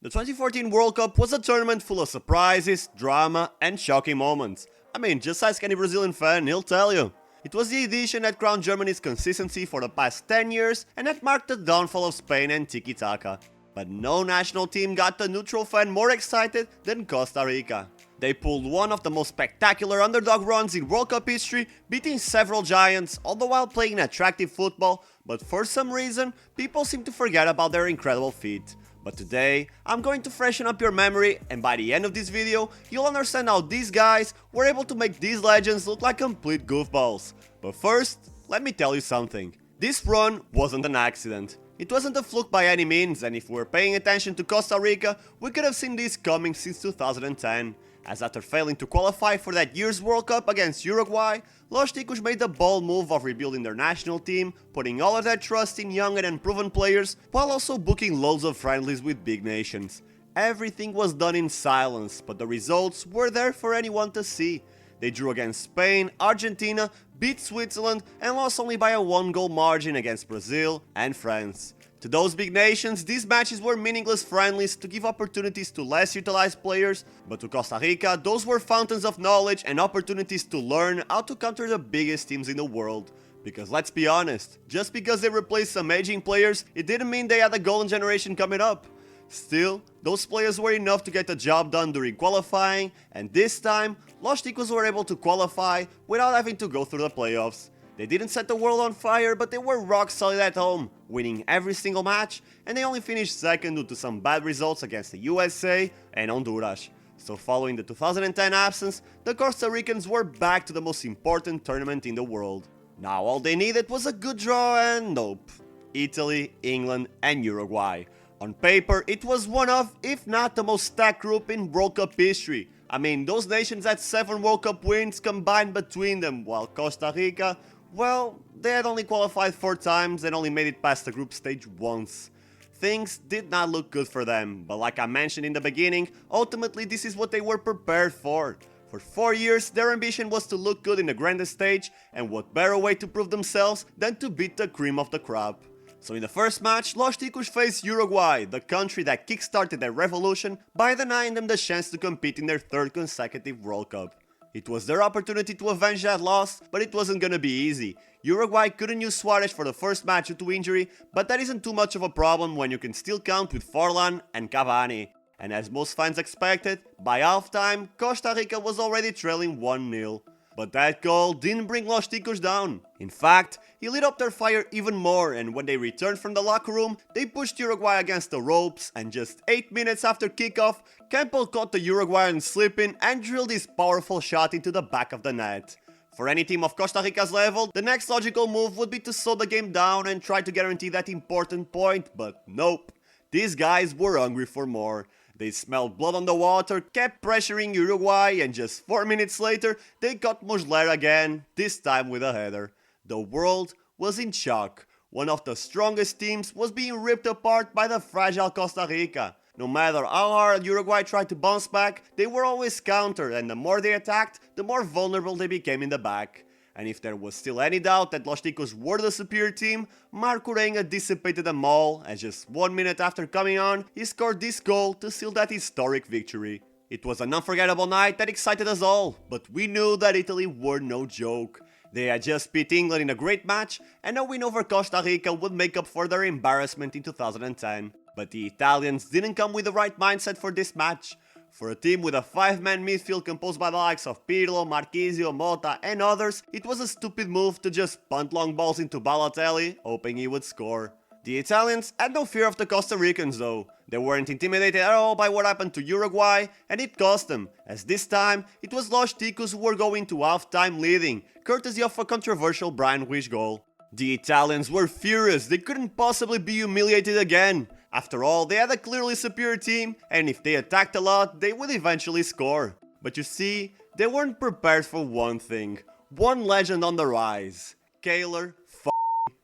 The 2014 World Cup was a tournament full of surprises, drama, and shocking moments. I mean, just ask any Brazilian fan, he'll tell you. It was the edition that crowned Germany's consistency for the past 10 years and that marked the downfall of Spain and tiki taka. But no national team got the neutral fan more excited than Costa Rica. They pulled one of the most spectacular underdog runs in World Cup history, beating several giants, all the while playing attractive football, but for some reason, people seem to forget about their incredible feat. But today, I'm going to freshen up your memory, and by the end of this video, you'll understand how these guys were able to make these legends look like complete goofballs. But first, let me tell you something. This run wasn't an accident. It wasn't a fluke by any means, and if we were paying attention to Costa Rica, we could have seen this coming since 2010. As after failing to qualify for that year's World Cup against Uruguay, Los Ticos made the bold move of rebuilding their national team, putting all of their trust in young and unproven players, while also booking loads of friendlies with big nations. Everything was done in silence, but the results were there for anyone to see. They drew against Spain, Argentina, beat Switzerland, and lost only by a 1-goal margin against Brazil and France. To those big nations, these matches were meaningless friendlies to give opportunities to less utilized players, but to Costa Rica, those were fountains of knowledge and opportunities to learn how to counter the biggest teams in the world. Because let's be honest, just because they replaced some aging players, it didn't mean they had a golden generation coming up. Still, those players were enough to get the job done during qualifying, and this time, Los Ticos were able to qualify without having to go through the playoffs. They didn't set the world on fire, but they were rock solid at home, winning every single match, and they only finished second due to some bad results against the USA and Honduras. So following the 2010 absence, the Costa Ricans were back to the most important tournament in the world. Now all they needed was a good draw and nope. Italy, England and Uruguay. On paper, it was one of, if not the most stacked group in World Cup history. I mean, those nations had 7 World Cup wins combined between them, while Costa Rica, well, they had only qualified 4 times and only made it past the group stage once. Things did not look good for them, but like I mentioned in the beginning, ultimately this is what they were prepared for. For 4 years, their ambition was to look good in the grandest stage, and what better way to prove themselves than to beat the cream of the crop. So in the first match, Los Ticos faced Uruguay, the country that kickstarted their revolution by denying them the chance to compete in their 3rd consecutive World Cup. It was their opportunity to avenge that loss, but it wasn't gonna be easy. Uruguay couldn't use Suarez for the first match due to injury, but that isn't too much of a problem when you can still count with Forlan and Cavani. And as most fans expected, by halftime, Costa Rica was already trailing 1-0. But that goal didn't bring Los Ticos down. In fact, he lit up their fire even more, and when they returned from the locker room, they pushed Uruguay against the ropes, and just 8 minutes after kickoff, Campbell caught the Uruguayan slipping and drilled his powerful shot into the back of the net. For any team of Costa Rica's level, the next logical move would be to slow the game down and try to guarantee that important point, but nope. These guys were hungry for more. They smelled blood on the water, kept pressuring Uruguay, and just 4 minutes later, they caught Muslera again, this time with a header. The world was in shock. One of the strongest teams was being ripped apart by the fragile Costa Rica. No matter how hard Uruguay tried to bounce back, they were always countered, and the more they attacked, the more vulnerable they became in the back. And if there was still any doubt that Los Ticos were the superior team, Marco Renga dissipated them all, and just 1 minute after coming on, he scored this goal to seal that historic victory. It was an unforgettable night that excited us all, but we knew that Italy were no joke. They had just beat England in a great match, and a win over Costa Rica would make up for their embarrassment in 2010. But the Italians didn't come with the right mindset for this match. For a team with a 5-man midfield composed by the likes of Pirlo, Marchisio, Mota and others, it was a stupid move to just punt long balls into Balotelli, hoping he would score. The Italians had no fear of the Costa Ricans though. They weren't intimidated at all by what happened to Uruguay, and it cost them, as this time it was Los Ticos who were going to half-time leading, courtesy of a controversial Brian Ruiz goal. The Italians were furious, they couldn't possibly be humiliated again. After all, they had a clearly superior team, and if they attacked a lot, they would eventually score. But you see, they weren't prepared for one thing. One legend on the rise. Keylor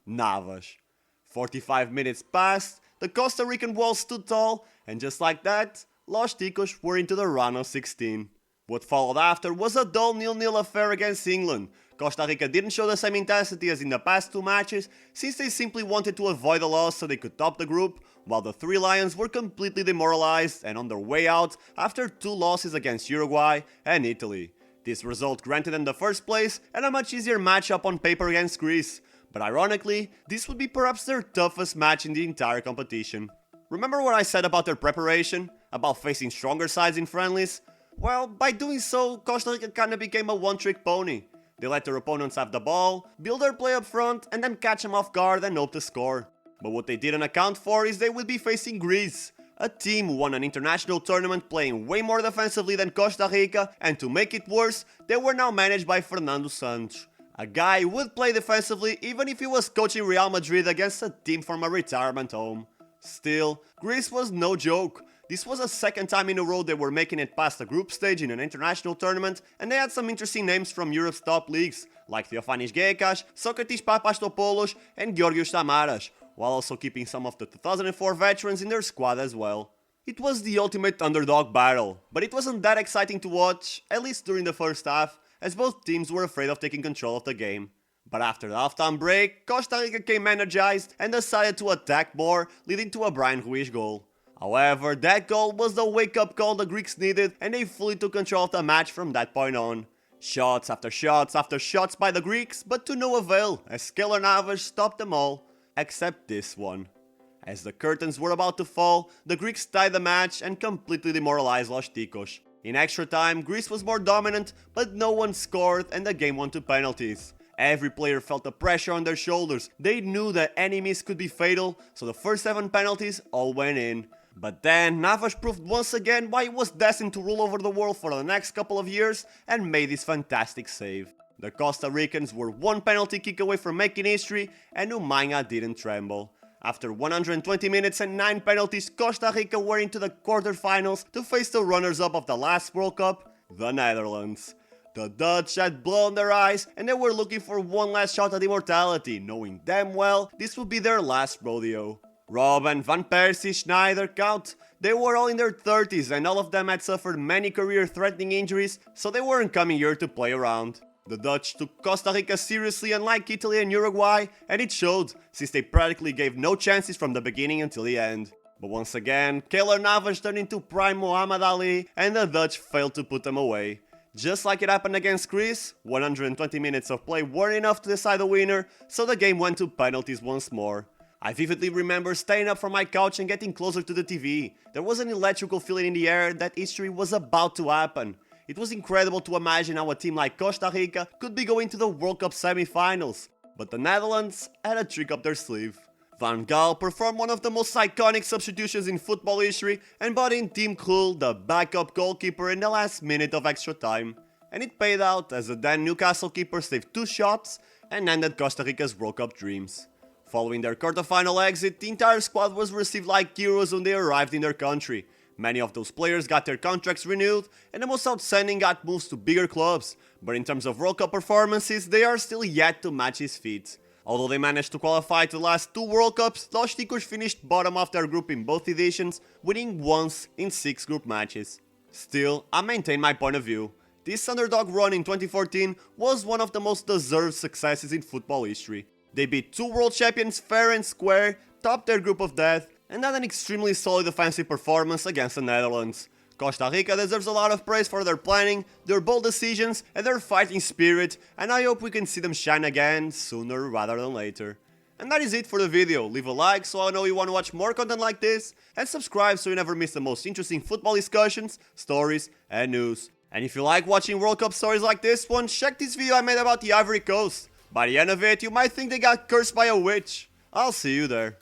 Navas. 45 minutes passed, the Costa Rican wall stood tall, and just like that, Los Ticos were into the round of 16. What followed after was a dull 0-0 affair against England. Costa Rica didn't show the same intensity as in the past two matches, since they simply wanted to avoid a loss so they could top the group, while the three Lions were completely demoralized and on their way out after two losses against Uruguay and Italy. This result granted them the first place and a much easier matchup on paper against Greece, but ironically, this would be perhaps their toughest match in the entire competition. Remember what I said about their preparation? About facing stronger sides in friendlies? Well, by doing so, Costa Rica kinda became a one-trick pony. They let their opponents have the ball, build their play up front, and then catch them off guard and hope to score. But what they didn't account for is they would be facing Greece, a team who won an international tournament playing way more defensively than Costa Rica, and to make it worse, they were now managed by Fernando Santos, a guy who would play defensively even if he was coaching Real Madrid against a team from a retirement home. Still, Greece was no joke. This was the second time in a row they were making it past the group stage in an international tournament, and they had some interesting names from Europe's top leagues, like Theofanis Gekas, Socrates Papastopoulos, and Georgios Samaras, while also keeping some of the 2004 veterans in their squad as well. It was the ultimate underdog battle, but it wasn't that exciting to watch, at least during the first half, as both teams were afraid of taking control of the game. But after the halftime break, Costa Rica came energized and decided to attack more, leading to a Brian Ruiz goal. However, that goal was the wake-up call the Greeks needed, and they fully took control of the match from that point on. Shots after shots after shots by the Greeks, but to no avail, as Keylor Navas stopped them all, except this one. As the curtains were about to fall, the Greeks tied the match and completely demoralized Los Ticos. In extra time, Greece was more dominant, but no one scored and the game went to penalties. Every player felt the pressure on their shoulders. They knew that any miss could be fatal, so the first 7 penalties all went in. But then, Navas proved once again why he was destined to rule over the world for the next couple of years and made this fantastic save. The Costa Ricans were one penalty kick away from making history, and Umaña didn't tremble. After 120 minutes and 9 penalties, Costa Rica were into the quarterfinals to face the runners-up of the last World Cup, the Netherlands. The Dutch had blown their eyes and they were looking for one last shot at immortality, knowing damn well this would be their last rodeo. Robben, Van Persie, Schneider, Count, they were all in their 30s and all of them had suffered many career-threatening injuries, so they weren't coming here to play around. The Dutch took Costa Rica seriously unlike Italy and Uruguay, and it showed, since they practically gave no chances from the beginning until the end. But once again, Keylor Navas turned into prime Muhammad Ali, and the Dutch failed to put them away. Just like it happened against Greece, 120 minutes of play weren't enough to decide the winner, so the game went to penalties once more. I vividly remember staying up from my couch and getting closer to the TV. There was an electrical feeling in the air that history was about to happen. It was incredible to imagine how a team like Costa Rica could be going to the World Cup semi-finals. But the Netherlands had a trick up their sleeve. Van Gaal performed one of the most iconic substitutions in football history and brought in Tim Krul, the backup goalkeeper, in the last minute of extra time. And it paid out as the then Newcastle keeper saved 2 shots and ended Costa Rica's World Cup dreams. Following their quarterfinal exit, the entire squad was received like heroes when they arrived in their country. Many of those players got their contracts renewed, and the most outstanding got moves to bigger clubs, but in terms of World Cup performances, they are still yet to match his feat. Although they managed to qualify to the last 2 World Cups, Los Ticos finished bottom of their group in both editions, winning once in 6 group matches. Still, I maintain my point of view. This underdog run in 2014 was one of the most deserved successes in football history. They beat 2 world champions fair and square, topped their group of death, and had an extremely solid defensive performance against the Netherlands. Costa Rica deserves a lot of praise for their planning, their bold decisions, and their fighting spirit, and I hope we can see them shine again sooner rather than later. And that is it for the video. Leave a like so I know you want to watch more content like this, and subscribe so you never miss the most interesting football discussions, stories, and news. And if you like watching World Cup stories like this one, check this video I made about the Ivory Coast. By the end of it, you might think they got cursed by a witch. I'll see you there.